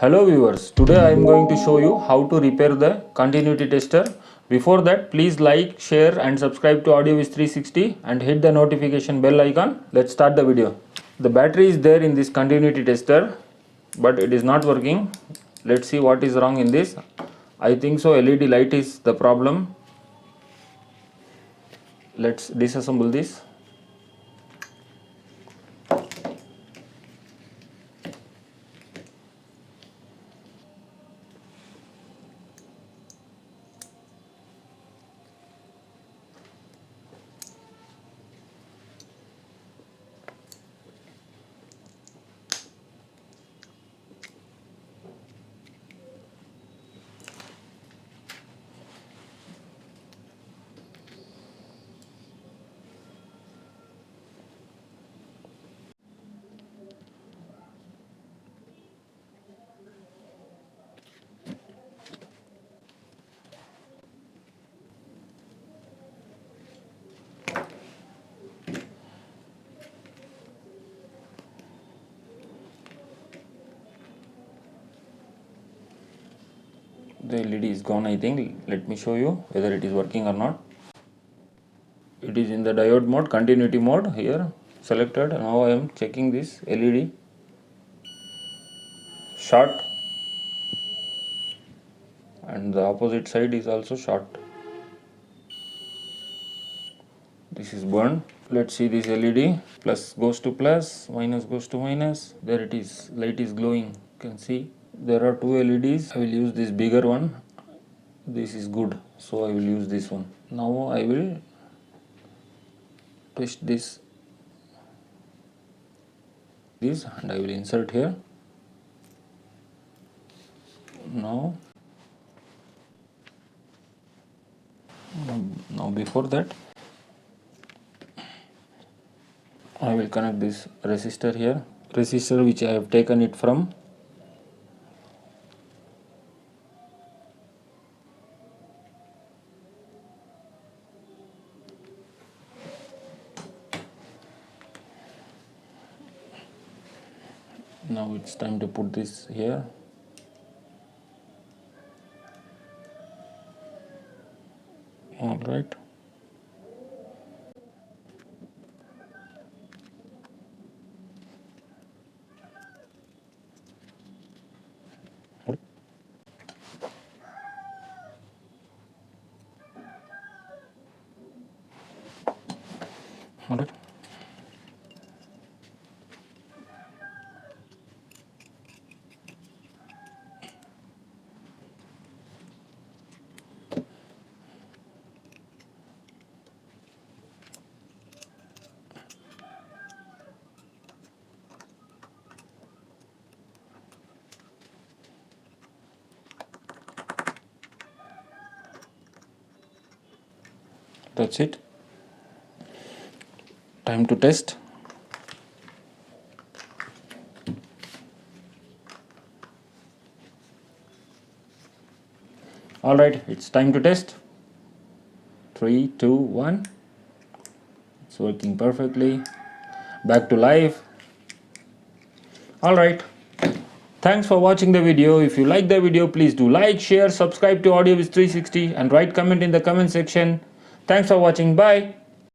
Hello viewers, today I am going to show you how to repair the continuity tester. Before that, please like, share and subscribe to AudioViz 360 and hit the notification bell icon. Let's start the video. The battery is there in this continuity tester, but it is not working. Let's see what is wrong in this. I think so LED light is the problem. Let's disassemble this. The LED is gone, I think. Let me show you whether it is working or not. It is in the diode mode, continuity mode here selected. Now I am checking this LED. Short, and the opposite side is also short. This is burned. Let's see this LED. Plus goes to plus, minus goes to minus. There it is, light is glowing. You can see there are two LEDs. I will use this bigger one. This is good, so I will use this one. Now I will twist this and I will insert here. Now before that I will connect this resistor here, resistor which I have taken it from. Now it's time to put this here. All right. All right. That's it. Time to test. All right, it's time to test. 3, 2, 1. It's working perfectly. Back to life. All right. Thanks for watching the video. If you like the video, please do like, share, subscribe to AudioViz 360 and write comment in the comment section. Thanks for watching. Bye.